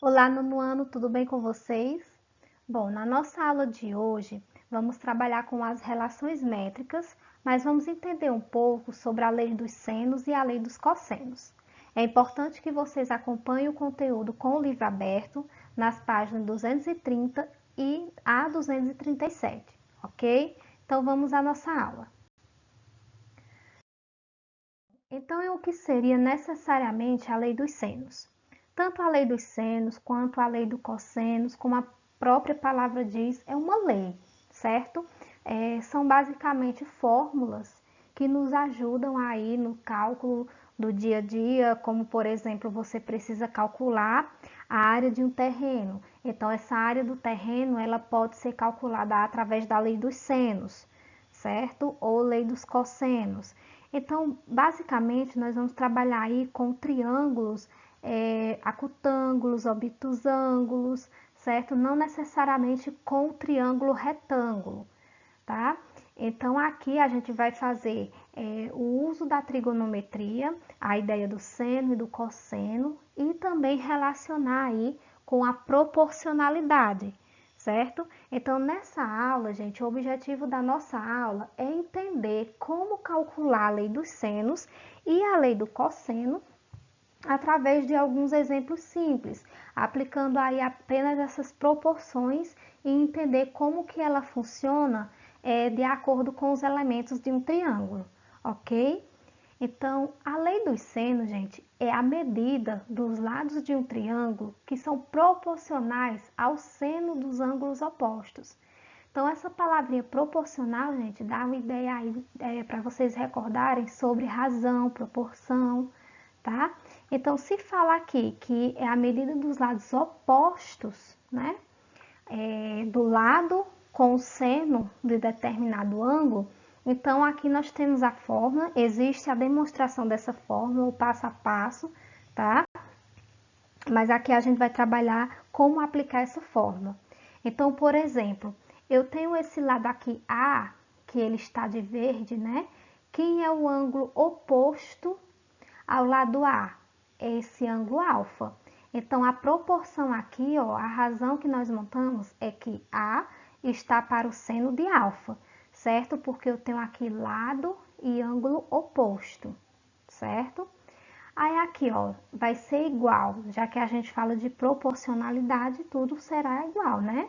Olá, nono ano, tudo bem com vocês? Bom, na nossa aula de hoje, vamos trabalhar com as relações métricas, mas vamos entender um pouco sobre a lei dos senos e a lei dos cossenos. É importante que vocês acompanhem o conteúdo com o livro aberto nas páginas 230 e a 237, ok? Então, vamos à nossa aula. Então, é o que seria necessariamente a lei dos senos? Tanto a lei dos senos quanto a lei do cossenos, como a própria palavra diz, é uma lei, certo? São basicamente fórmulas que nos ajudam aí no cálculo do dia a dia, como por exemplo, você precisa calcular a área de um terreno. Então, essa área do terreno, ela pode ser calculada através da lei dos senos, certo? Ou lei dos cossenos. Então, basicamente, nós vamos trabalhar aí com triângulos, acutângulos, obtusângulos, certo? Não necessariamente com o triângulo retângulo, tá? Então, aqui a gente vai fazer o uso da trigonometria, a ideia do seno e do cosseno, e também relacionar aí com a proporcionalidade, certo? Então, nessa aula, gente, o objetivo da nossa aula é entender como calcular a lei dos senos e a lei do cosseno através de alguns exemplos simples, aplicando aí apenas essas proporções e entender como que ela funciona de acordo com os elementos de um triângulo, ok? Então, a lei dos senos, gente, é a medida dos lados de um triângulo que são proporcionais ao seno dos ângulos opostos. Então, essa palavrinha proporcional, gente, dá uma ideia aí para vocês recordarem sobre razão, proporção, tá? Então, se falar aqui que é a medida dos lados opostos, né? Do lado com o seno de determinado ângulo, então aqui nós temos a fórmula, existe a demonstração dessa fórmula, o passo a passo, tá? Mas aqui a gente vai trabalhar como aplicar essa fórmula. Então, por exemplo, eu tenho esse lado aqui A, que ele está de verde, né? Quem é o ângulo oposto ao lado A? É esse ângulo alfa. Então, a proporção aqui, ó, a razão que nós montamos é que A está para o seno de alfa, certo? Porque eu tenho aqui lado e ângulo oposto, certo? Aí aqui, ó, vai ser igual, já que a gente fala de proporcionalidade, tudo será igual, né?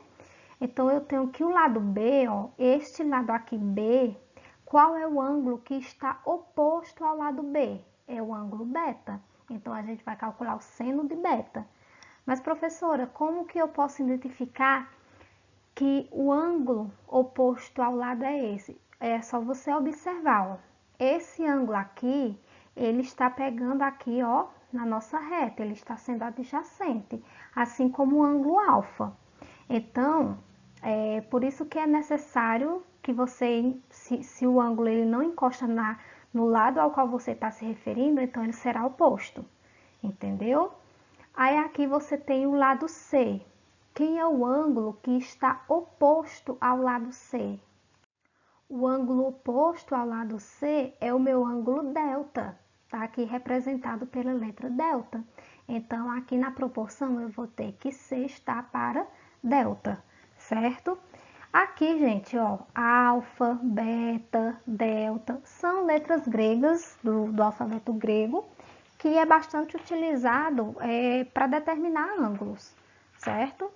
Então, eu tenho que o lado B, ó, este lado aqui B, qual é o ângulo que está oposto ao lado B? É o ângulo beta. Então, a gente vai calcular o seno de beta. Mas, professora, como que eu posso identificar que o ângulo oposto ao lado é esse? É só você observar, ó. Esse ângulo aqui, ele está pegando aqui, ó, na nossa reta, ele está sendo adjacente, assim como o ângulo alfa. Então, por isso que é necessário que você, se o ângulo ele não encosta no lado ao qual você está se referindo, então ele será oposto, entendeu? Aí aqui você tem o lado C. Quem é o ângulo que está oposto ao lado C? O ângulo oposto ao lado C é o meu ângulo delta, tá? Aqui representado pela letra delta. Então, aqui na proporção eu vou ter que C está para delta, certo? Aqui, gente, ó, alfa, beta, delta, são letras gregas do alfabeto grego, que é bastante utilizado para determinar ângulos, certo?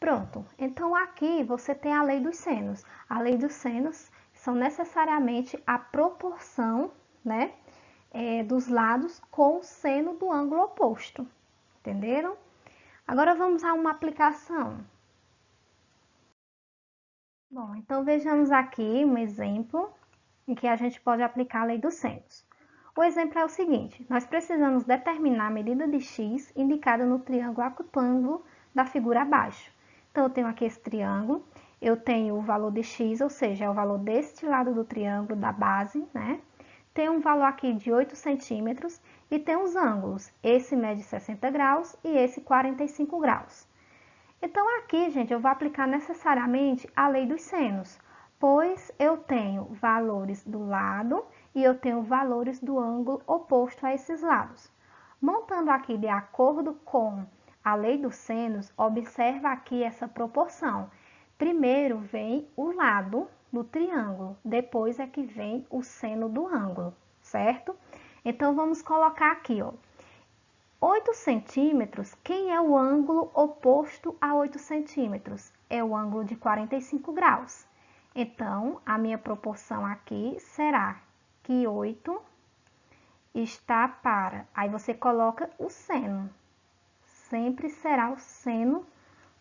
Pronto, então aqui você tem a lei dos senos. A lei dos senos são necessariamente a proporção, né, dos lados com o seno do ângulo oposto, entenderam? Agora vamos a uma aplicação. Bom, então vejamos aqui um exemplo em que a gente pode aplicar a lei dos senos. O exemplo é o seguinte, nós precisamos determinar a medida de x indicada no triângulo acutângulo da figura abaixo. Então, eu tenho aqui esse triângulo, eu tenho o valor de x, ou seja, é o valor deste lado do triângulo, da base, né? Tem um valor aqui de 8 centímetros e tem os ângulos, esse mede 60 graus e esse 45 graus. Então, aqui, gente, eu vou aplicar necessariamente a lei dos senos, pois eu tenho valores do lado e eu tenho valores do ângulo oposto a esses lados. Montando aqui de acordo com a lei dos senos, observa aqui essa proporção. Primeiro vem o lado do triângulo, depois é que vem o seno do ângulo, certo? Então, vamos colocar aqui, ó. 8 centímetros, quem é o ângulo oposto a 8 centímetros? É o ângulo de 45 graus. Então, a minha proporção aqui será que 8 está para... Aí, você coloca o seno. Sempre será o seno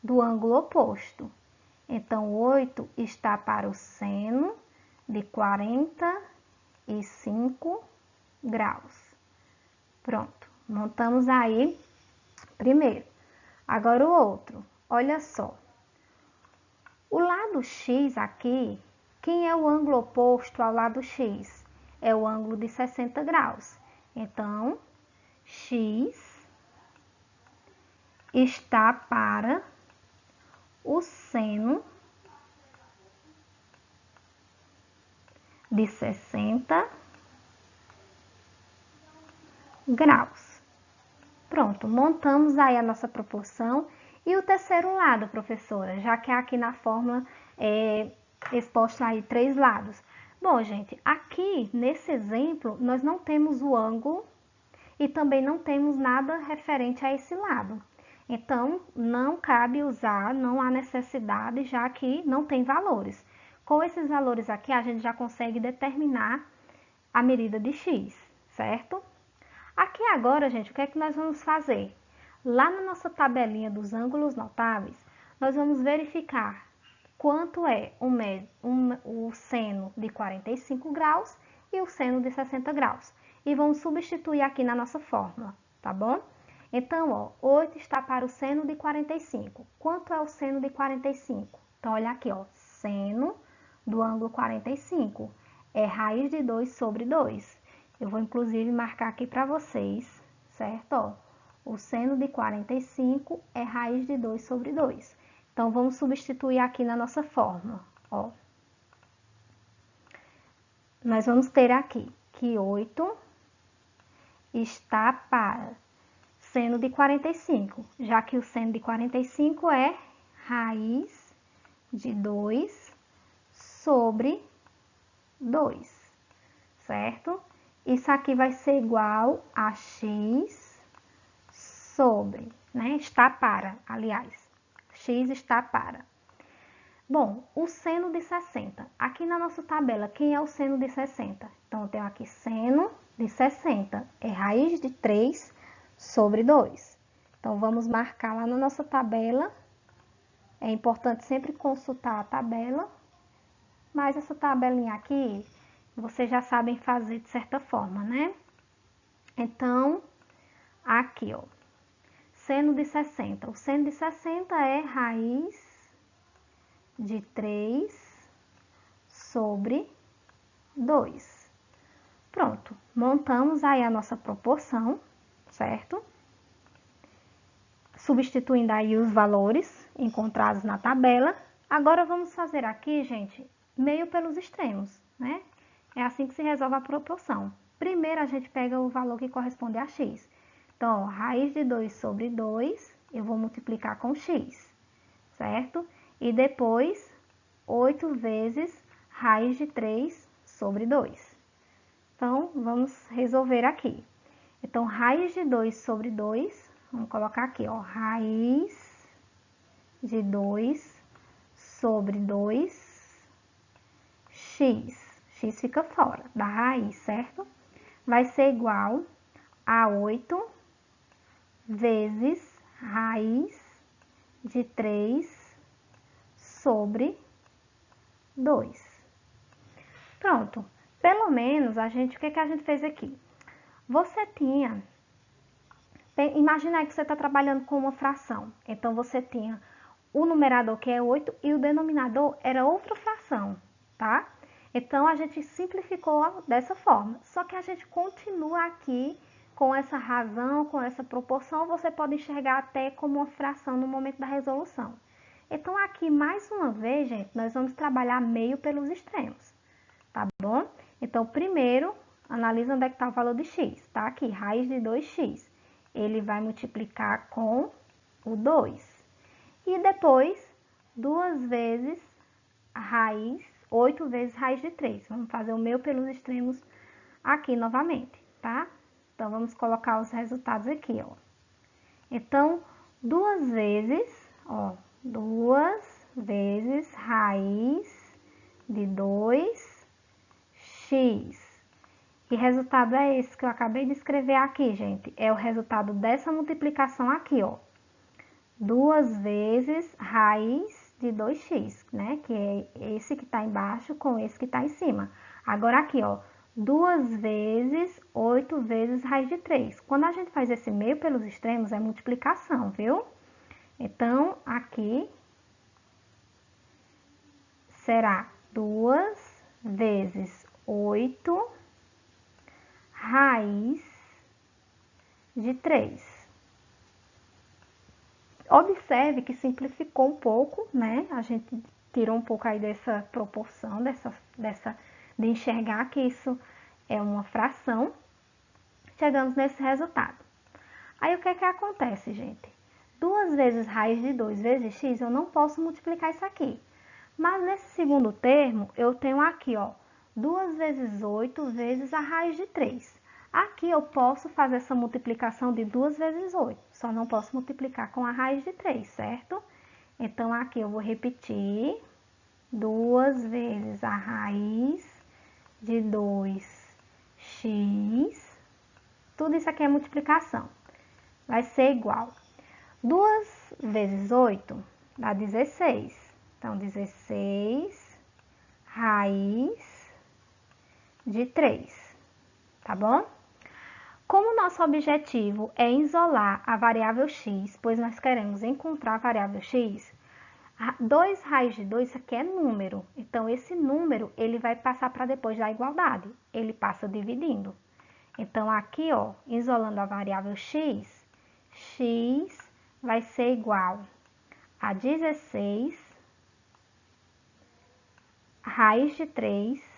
do ângulo oposto. Então, 8 está para o seno de 45 graus. Pronto, montamos aí primeiro. Agora o outro, olha só. O lado X aqui, quem é o ângulo oposto ao lado X? É o ângulo de 60 graus. Então, X está para o seno de 60 graus. Pronto, montamos aí a nossa proporção. E o terceiro lado, professora, já que aqui na fórmula exposto aí 3 lados. Bom, gente, aqui nesse exemplo, nós não temos o ângulo e também não temos nada referente a esse lado. Então, não cabe usar, não há necessidade, já que não tem valores. Com esses valores aqui, a gente já consegue determinar a medida de x, certo? Aqui agora, gente, o que é que nós vamos fazer? Lá na nossa tabelinha dos ângulos notáveis, nós vamos verificar quanto é o seno de 45 graus e o seno de 60 graus. E vamos substituir aqui na nossa fórmula, tá bom? Então, ó, 8 está para o seno de 45. Quanto é o seno de 45? Então, olha aqui, ó, seno do ângulo 45 é raiz de 2 sobre 2. Eu vou, inclusive, marcar aqui para vocês, certo? Ó, o seno de 45 é raiz de 2 sobre 2. Então, vamos substituir aqui na nossa fórmula, ó. Nós vamos ter aqui que 8 está para seno de 45, já que o seno de 45 é raiz de 2 sobre 2, certo? Isso aqui vai ser igual a x sobre, né? Está para, aliás, x está para. Bom, o seno de 60. Aqui na nossa tabela, quem é o seno de 60? Então, eu tenho aqui seno de 60, é raiz de 3 sobre 2. Então, vamos marcar lá na nossa tabela. É importante sempre consultar a tabela, mas essa tabelinha aqui, vocês já sabem fazer de certa forma, né? Então, aqui, ó, seno de 60. O seno de 60 é raiz de 3 sobre 2. Pronto, montamos aí a nossa proporção, certo? Substituindo aí os valores encontrados na tabela. Agora, vamos fazer aqui, gente, meio pelos extremos, né? É assim que se resolve a proporção. Primeiro, a gente pega o valor que corresponde a x. Então, ó, raiz de 2 sobre 2, eu vou multiplicar com x, certo? E depois, 8 vezes raiz de 3 sobre 2. Então, vamos resolver aqui. Então, raiz de 2 sobre 2, vamos colocar aqui, ó, raiz de 2 sobre 2, x. X fica fora da raiz, certo? Vai ser igual a 8 vezes raiz de 3 sobre 2. Pronto. Pelo menos, o que a gente fez aqui? Você tinha... Imagina que você está trabalhando com uma fração. Então, você tinha o numerador, que é 8, e o denominador era outra fração, tá? Então, a gente simplificou dessa forma. Só que a gente continua aqui com essa razão, com essa proporção, você pode enxergar até como uma fração no momento da resolução. Então, aqui, mais uma vez, gente, nós vamos trabalhar meio pelos extremos, tá bom? Então, primeiro, analisa onde é que está o valor de x. Tá aqui, raiz de 2x. Ele vai multiplicar com o 2. E depois, 2 vezes raiz, 8 vezes raiz de 3. Vamos fazer o meu pelos extremos aqui novamente, tá? Então, vamos colocar os resultados aqui, ó. Então, 2 vezes, ó, 2 vezes raiz de 2x. Que resultado é esse que eu acabei de escrever aqui, gente? É o resultado dessa multiplicação aqui, ó. 2 vezes raiz de 2x, né? Que é esse que tá embaixo com esse que tá em cima. Agora aqui, ó. 2 vezes 8 vezes raiz de 3. Quando a gente faz esse meio pelos extremos, é multiplicação, viu? Então, aqui será 2 vezes 8 raiz de 3. Observe que simplificou um pouco, né? A gente tirou um pouco aí dessa proporção, de enxergar que isso é uma fração. Chegamos nesse resultado. Aí, o que é que acontece, gente? 2 vezes raiz de 2 vezes x, eu não posso multiplicar isso aqui. Mas, nesse segundo termo, eu tenho aqui, ó, 2 vezes 8 vezes a raiz de 3. Aqui eu posso fazer essa multiplicação de 2 vezes 8, só não posso multiplicar com a raiz de 3, certo? Então, aqui eu vou repetir 2 vezes a raiz de 2x. Tudo isso aqui é multiplicação. Vai ser igual. 2 vezes 8 dá 16. Então, 16 raiz de 3, tá bom? Como nosso objetivo é isolar a variável x, pois nós queremos encontrar a variável x, 2 raiz de 2, isso aqui é número. Então, esse número, ele vai passar para depois da igualdade. Ele passa dividindo. Então, aqui, ó, isolando a variável x, x vai ser igual a 16 raiz de 3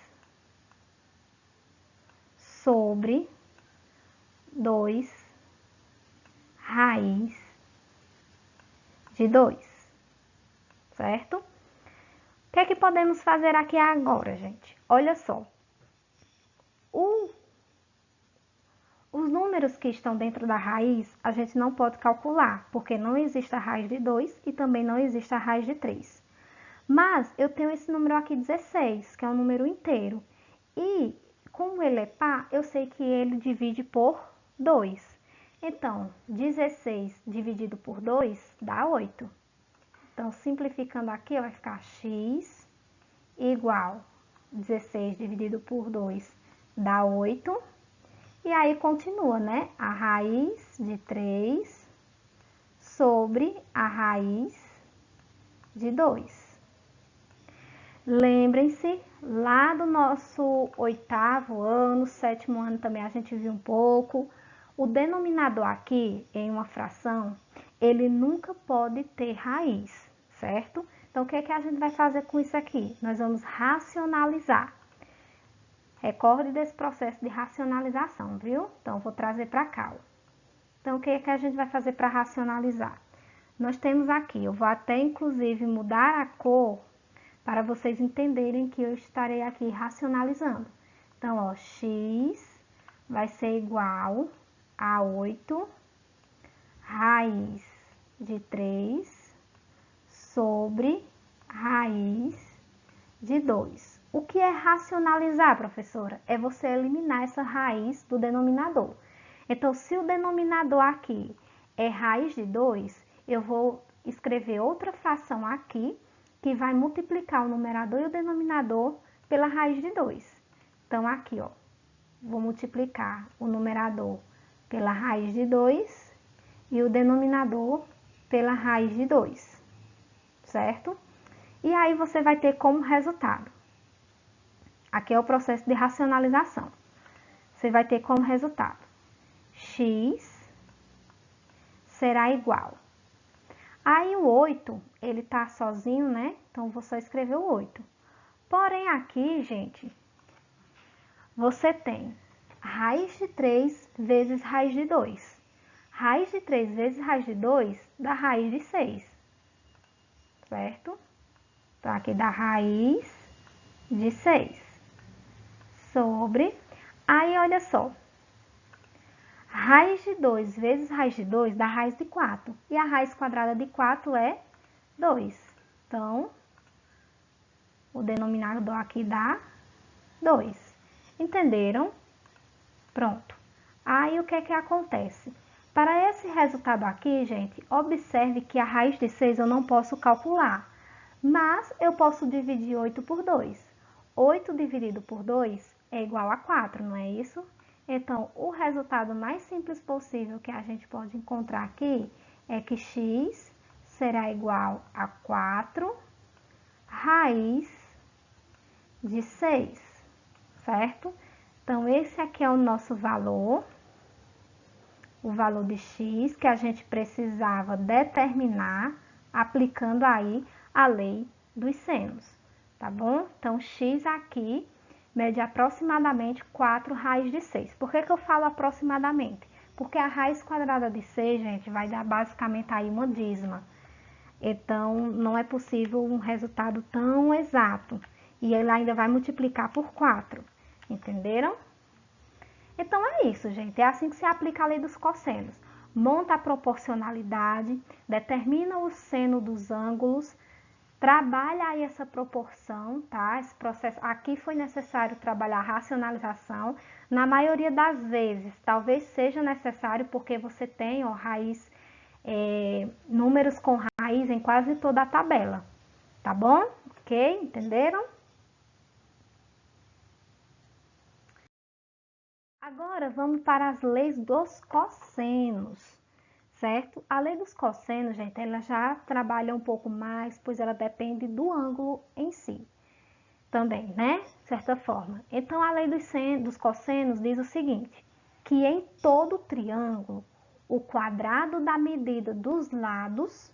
sobre 2 raiz de 2, certo? O que é que podemos fazer aqui agora, gente? Olha só. Os números que estão dentro da raiz, a gente não pode calcular, porque não existe a raiz de 2 e também não existe a raiz de 3. Mas eu tenho esse número aqui, 16, que é um número inteiro. E, como ele é par, eu sei que ele divide por 2. Então, 16 dividido por 2 dá 8. Então, simplificando aqui, vai ficar x igual 16 dividido por 2 dá 8. E aí, continua, né? A raiz de 3 sobre a raiz de 2. Lembrem-se, lá do nosso 8º ano, 7º ano também a gente viu um pouco. O denominador aqui, em uma fração, ele nunca pode ter raiz, certo? Então, o que é que a gente vai fazer com isso aqui? Nós vamos racionalizar. Recorde desse processo de racionalização, viu? Então, vou trazer para cá. Então, o que é que a gente vai fazer para racionalizar? Nós temos aqui, eu vou até inclusive mudar a cor para vocês entenderem que eu estarei aqui racionalizando. Então, ó, x vai ser igual a 8 raiz de 3 sobre raiz de 2. O que é racionalizar, professora? É você eliminar essa raiz do denominador. Então, se o denominador aqui é raiz de 2, eu vou escrever outra fração aqui, que vai multiplicar o numerador e o denominador pela raiz de 2. Então, aqui, ó, vou multiplicar o numerador pela raiz de 2 e o denominador pela raiz de 2, certo? E aí, você vai ter como resultado. Aqui é o processo de racionalização. Você vai ter como resultado x será igual. Aí o 8, ele tá sozinho, né? Então, vou só escrever o 8. Porém, aqui, gente, você tem raiz de 3 vezes raiz de 2. Raiz de 3 vezes raiz de 2 dá raiz de 6, certo? Então, aqui dá raiz de 6 sobre... Aí, olha só. Raiz de 2 vezes raiz de 2 dá raiz de 4. E a raiz quadrada de 4 é 2. Então, o denominador aqui dá 2. Entenderam? Pronto. Aí, o que é que acontece? Para esse resultado aqui, gente, observe que a raiz de 6 eu não posso calcular. Mas eu posso dividir 8 por 2. 8 dividido por 2 é igual a 4, não é isso? Então, o resultado mais simples possível que a gente pode encontrar aqui é que x será igual a 4 raiz de 6, certo? Então, esse aqui é o nosso valor, o valor de x que a gente precisava determinar aplicando aí a lei dos senos, tá bom? Então, x aqui mede aproximadamente 4 raiz de 6. Por que eu falo aproximadamente? Porque a raiz quadrada de 6, gente, vai dar basicamente aí uma dízima. Então, não é possível um resultado tão exato. E ele ainda vai multiplicar por 4. Entenderam? Então, é isso, gente. É assim que se aplica a lei dos cossenos. Monta a proporcionalidade, determina o seno dos ângulos, trabalha aí essa proporção, tá? Esse processo aqui foi necessário trabalhar a racionalização. Na maioria das vezes, talvez seja necessário porque você tem, ó, raiz, números com raiz em quase toda a tabela, tá bom? Ok? Entenderam? Agora vamos para as leis dos cossenos, certo? A lei dos cossenos, gente, ela já trabalha um pouco mais, pois ela depende do ângulo em si. Também, né? De certa forma. Então, a lei dos cossenos diz o seguinte, que em todo triângulo, o quadrado da medida dos lados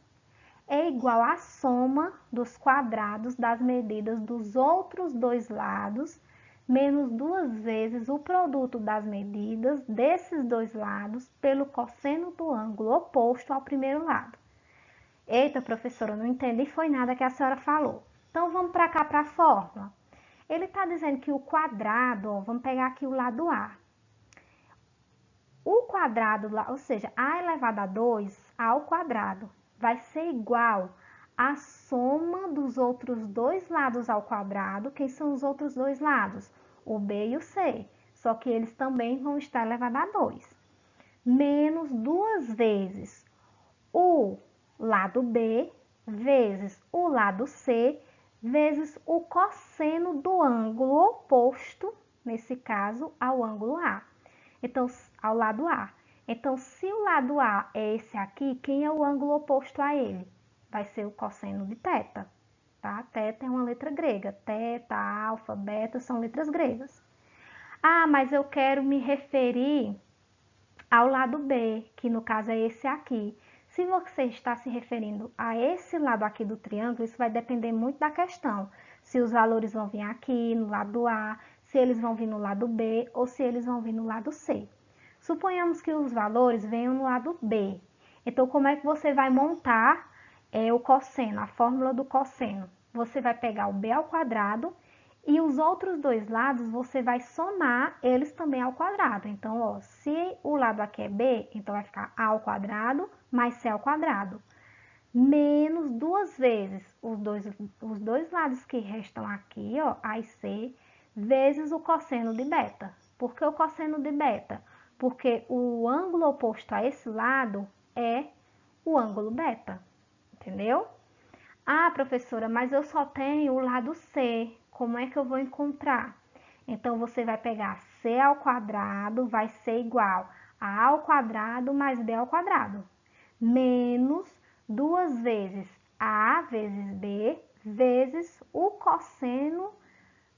é igual à soma dos quadrados das medidas dos outros dois lados, menos 2 vezes o produto das medidas desses dois lados pelo cosseno do ângulo oposto ao primeiro lado. Eita, professora, não entendi foi nada que a senhora falou. Então, vamos para cá para a fórmula. Ele está dizendo que o quadrado, ó, vamos pegar aqui o lado A. O quadrado, ou seja, A elevado a 2 ao quadrado, vai ser igual à soma dos outros dois lados ao quadrado. Quem são os outros dois lados? O B e o C. Só que eles também vão estar elevados a 2. Menos 2 vezes o lado B vezes o lado C vezes o cosseno do ângulo oposto, nesse caso, ao ângulo A. Então, ao lado A. Então, se o lado A é esse aqui, quem é o ângulo oposto a ele? Vai ser o cosseno de θ, tá? Θ é uma letra grega. Θ, alfa, beta são letras gregas. Ah, mas eu quero me referir ao lado B, que no caso é esse aqui. Se você está se referindo a esse lado aqui do triângulo, isso vai depender muito da questão. Se os valores vão vir aqui no lado A, se eles vão vir no lado B ou se eles vão vir no lado C. Suponhamos que os valores venham no lado B. Então, como é que você vai montar o cosseno, a fórmula do cosseno? Você vai pegar o B ao quadrado e os outros dois lados você vai somar eles também ao quadrado. Então, ó, se o lado aqui é B, então vai ficar A ao quadrado mais C ao quadrado. Menos 2 vezes os dois lados que restam aqui, ó, A e C, vezes o cosseno de beta. Por que o cosseno de beta? Porque o ângulo oposto a esse lado é o ângulo beta, entendeu? Ah, professora, mas eu só tenho o lado C, como é que eu vou encontrar? Então, você vai pegar C ao quadrado, vai ser igual a A ao quadrado mais B ao quadrado, menos 2 vezes A vezes B, vezes o cosseno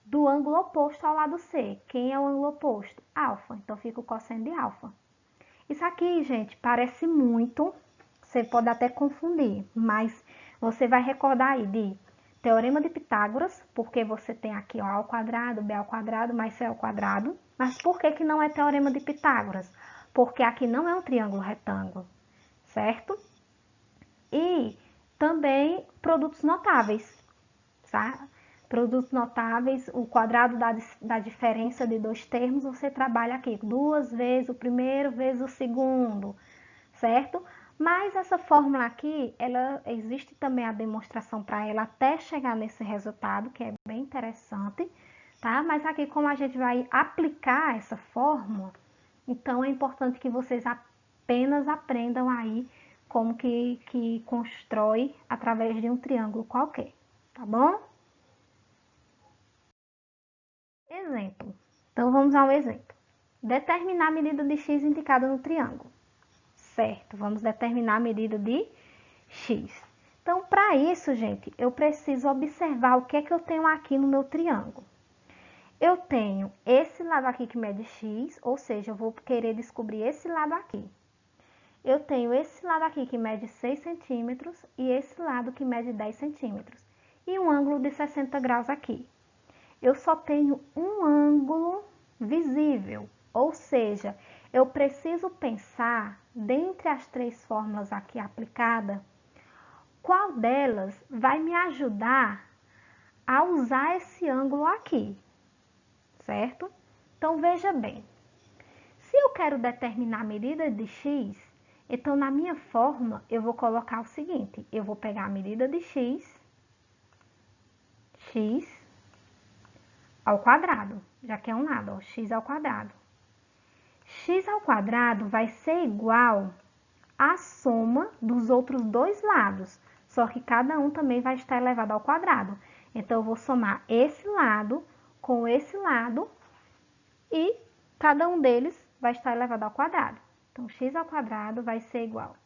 do ângulo oposto ao lado C. Quem é o ângulo oposto? Alfa. Então, fica o cosseno de alfa. Isso aqui, gente, parece muito, você pode até confundir, mas você vai recordar aí de Teorema de Pitágoras, porque você tem aqui ó, A ao quadrado, B ao quadrado, mais C ao quadrado. Mas por que não é Teorema de Pitágoras? porque aqui não é um triângulo retângulo, certo? E também produtos notáveis, tá? Produtos notáveis, o quadrado da diferença de dois termos, você trabalha aqui 2 vezes o primeiro vezes o segundo, certo? Mas essa fórmula aqui, ela existe também a demonstração para ela até chegar nesse resultado, que é bem interessante, tá? Mas aqui, como a gente vai aplicar essa fórmula, então é importante que vocês apenas aprendam aí como que constrói através de um triângulo qualquer, tá bom? Exemplo. Então vamos ao exemplo. Determinar a medida de x indicada no triângulo. Certo, vamos determinar a medida de x. Então, para isso, gente, eu preciso observar o que é que eu tenho aqui no meu triângulo. Eu tenho esse lado aqui que mede x, ou seja, eu vou querer descobrir esse lado aqui. Eu tenho esse lado aqui que mede 6 centímetros e esse lado que mede 10 centímetros. E um ângulo de 60 graus aqui. Eu só tenho um ângulo visível, ou seja, eu preciso pensar, dentre as 3 fórmulas aqui aplicadas, qual delas vai me ajudar a usar esse ângulo aqui, certo? Então, veja bem, se eu quero determinar a medida de x, então na minha fórmula eu vou colocar o seguinte, eu vou pegar a medida de x ao quadrado, já que é um lado, ó, x ao quadrado. X ao quadrado vai ser igual à soma dos outros dois lados, só que cada um também vai estar elevado ao quadrado. Então, eu vou somar esse lado com esse lado e cada um deles vai estar elevado ao quadrado. Então, x ao quadrado vai ser igual.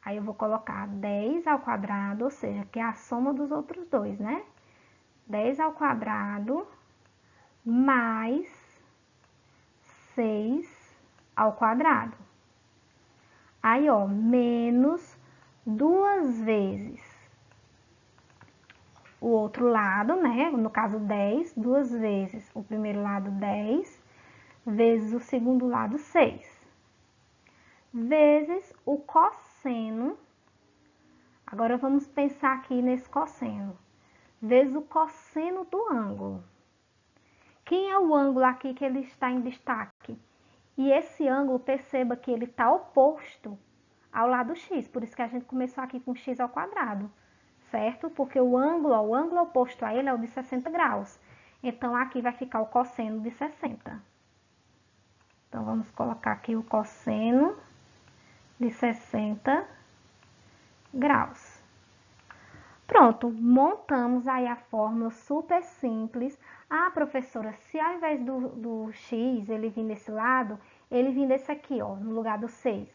Aí, eu vou colocar 10 ao quadrado, ou seja, que é a soma dos outros dois, né? 10 ao quadrado mais 6 ao quadrado. Aí, ó, menos 2 vezes o outro lado, né? No caso, 10, 2 vezes o primeiro lado, 10, vezes o segundo lado, 6. Vezes o cosseno. Agora, vamos pensar aqui nesse cosseno. Vezes o cosseno do ângulo. Quem é o ângulo aqui que ele está em destaque? E esse ângulo, perceba que ele está oposto ao lado x, por isso que a gente começou aqui com x ao quadrado, certo? Porque o ângulo oposto a ele é o de 60 graus. Então, aqui vai ficar o cosseno de 60. Então, vamos colocar aqui o cosseno de 60 graus. Pronto, montamos aí a fórmula super simples. Ah, professora, se ao invés do x ele vir desse lado, ele vir desse aqui, ó, no lugar do 6.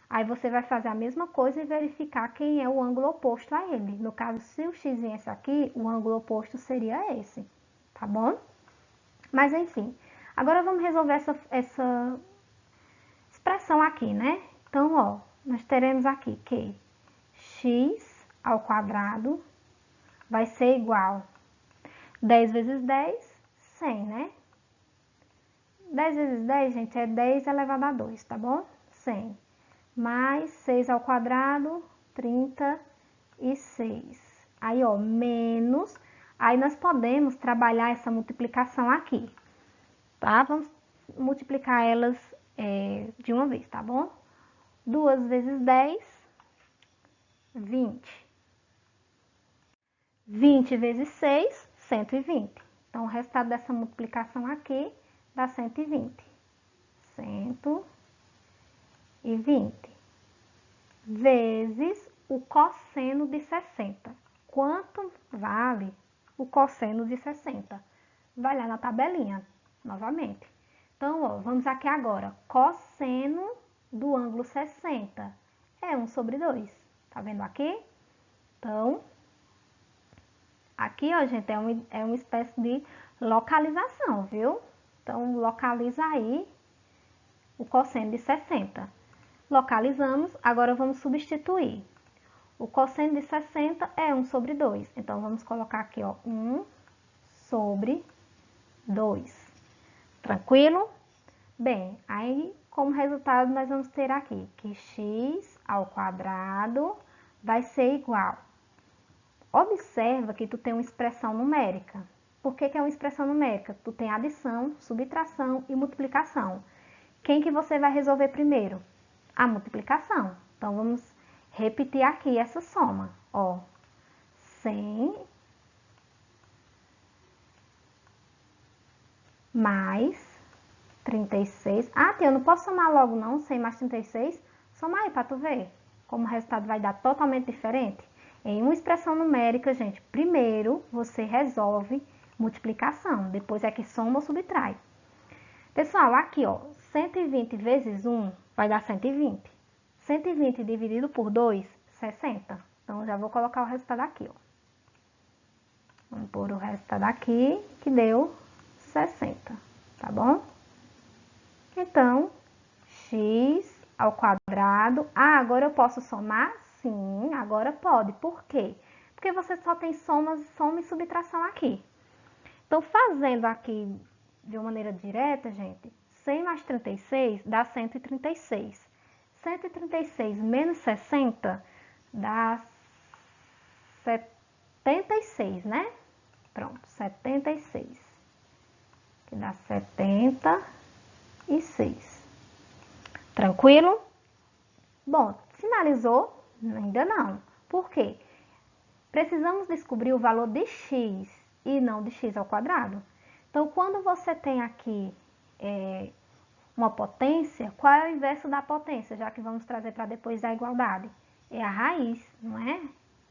Aí você vai fazer a mesma coisa e verificar quem é o ângulo oposto a ele. No caso, se o x viesse aqui, o ângulo oposto seria esse, tá bom? Mas enfim, agora vamos resolver essa expressão aqui, né? Então, ó, nós teremos aqui que x ao quadrado vai ser igual 10 vezes 10, 100, né? 10 vezes 10, gente, é 10 elevado a 2, tá bom? 100. Mais 6 ao quadrado, 36. Aí, ó, menos. Aí, nós podemos trabalhar essa multiplicação aqui, tá? Vamos multiplicar elas de uma vez, tá bom? 2 vezes 10, 20. 20 vezes 6, 120. Então, o resultado dessa multiplicação aqui dá 120. 120 vezes o cosseno de 60. Quanto vale o cosseno de 60? Vai lá na tabelinha, novamente. Então, ó, vamos aqui agora. Cosseno do ângulo 60 é 1 sobre 2. Tá vendo aqui? Então, aqui, ó, gente, é uma espécie de localização, viu? Então, localiza aí o cosseno de 60. Localizamos, agora vamos substituir. O cosseno de 60 é 1 sobre 2. Então, vamos colocar aqui, ó, 1 sobre 2. Tranquilo? Bem, aí como resultado, nós vamos ter aqui que x ao quadrado vai ser igual. Observa que tu tem uma expressão numérica. Por que que é uma expressão numérica? Tu tem adição, subtração e multiplicação. Quem que você vai resolver primeiro? A multiplicação. Então, vamos repetir aqui essa soma. Ó, 100 mais 36. Ah, tia, eu não posso somar logo não, 100 mais 36. Soma aí para tu ver como o resultado vai dar totalmente diferente. Em uma expressão numérica, gente, primeiro você resolve multiplicação, depois é que soma ou subtrai. Pessoal, aqui, ó, 120 vezes 1 vai dar 120. 120 dividido por 2, 60. Então, já vou colocar o resultado aqui, ó. Vamos pôr o resultado aqui, que deu 60, tá bom? Então, x ao quadrado. Ah, agora eu posso somar? Sim, agora pode. Por quê? Porque você só tem soma e subtração aqui. Então, fazendo aqui de uma maneira direta, gente, 100 mais 36 dá 136. 136 menos 60 dá 76, né? Pronto, 76. Que dá 76. Tranquilo? Bom, finalizou? Ainda não. Por quê? Precisamos descobrir o valor de x e não de x ao quadrado. Então, quando você tem aqui uma potência, qual é o inverso da potência? Já que vamos trazer para depois da igualdade. É a raiz, não é?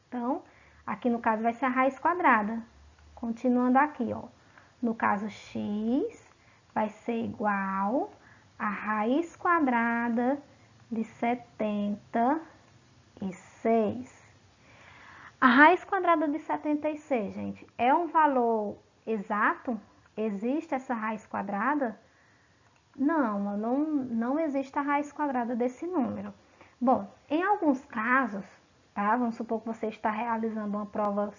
Então, aqui no caso vai ser a raiz quadrada. Continuando aqui, ó. No caso, x vai ser igual a raiz quadrada de 76. A raiz quadrada de 76, gente, é um valor exato? Existe essa raiz quadrada? Não existe a raiz quadrada desse número. Bom, em alguns casos, tá? Vamos supor que você está realizando uma prova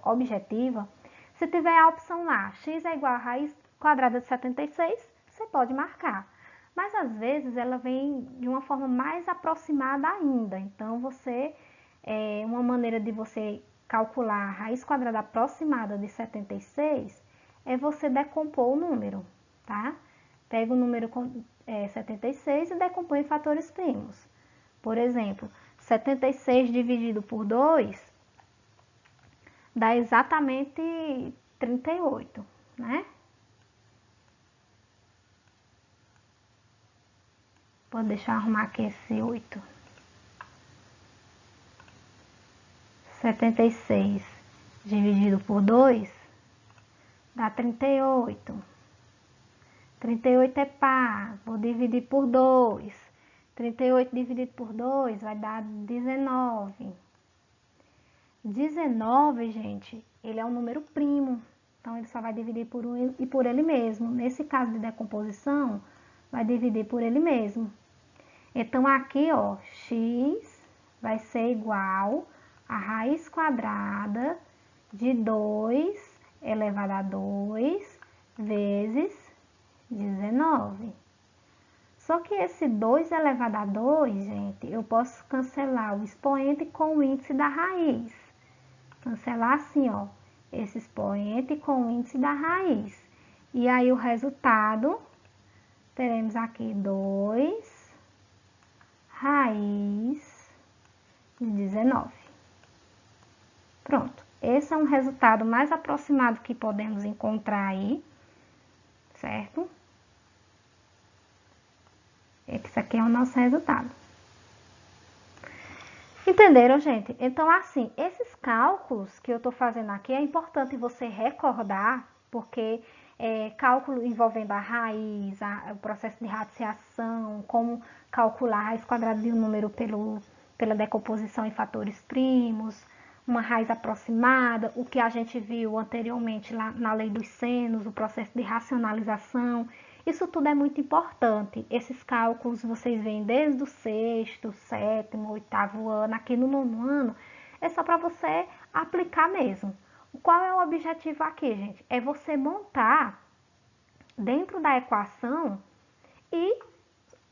objetiva. Se tiver a opção lá, x é igual a raiz quadrada de 76, você pode marcar. Mas às vezes ela vem de uma forma mais aproximada ainda. Então, uma maneira de você calcular a raiz quadrada aproximada de 76 é você decompor o número, tá? Pega o número 76 e decompõe em fatores primos. Por exemplo, 76 dividido por 2 dá exatamente 38, né? Deixa eu arrumar aqui esse 8. 76 dividido por 2 dá 38. 38 é par, vou dividir por 2. 38 dividido por 2 vai dar 19. 19, gente, ele é um número primo. Então, ele só vai dividir por 1 e por ele mesmo. Nesse caso de decomposição, vai dividir por ele mesmo. Então, aqui, ó, x vai ser igual a raiz quadrada de 2 elevado a 2 vezes 19. Só que esse 2 elevado a 2, gente, eu posso cancelar o expoente com o índice da raiz. Cancelar assim, ó, esse expoente com o índice da raiz. E aí, o resultado, teremos aqui 2 raiz de 19. Pronto. Esse é um resultado mais aproximado que podemos encontrar aí, certo? Esse aqui é o nosso resultado. Entenderam, gente? Então, assim, esses cálculos que eu tô fazendo aqui é importante você recordar, porque cálculo envolvendo a raiz, o processo de radiciação, como calcular a raiz quadrada de um número pela decomposição em fatores primos, uma raiz aproximada, o que a gente viu anteriormente lá na lei dos senos, o processo de racionalização. Isso tudo é muito importante. Esses cálculos vocês veem desde o sexto, sétimo, oitavo ano, aqui no nono ano, é só para você aplicar mesmo. Qual é o objetivo aqui, gente? É você montar dentro da equação e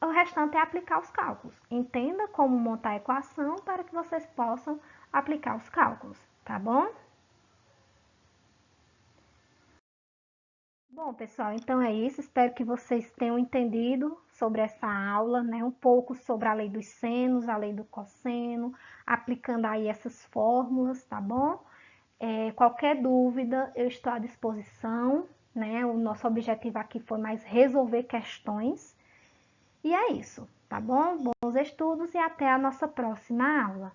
o restante é aplicar os cálculos. Entenda como montar a equação para que vocês possam aplicar os cálculos, tá bom? Bom, pessoal, então é isso. Espero que vocês tenham entendido sobre essa aula, né? Um pouco sobre a lei dos senos, a lei do cosseno, aplicando aí essas fórmulas, tá bom? Qualquer dúvida, eu estou à disposição, né? O nosso objetivo aqui foi mais resolver questões. E é isso, tá bom? Bons estudos e até a nossa próxima aula.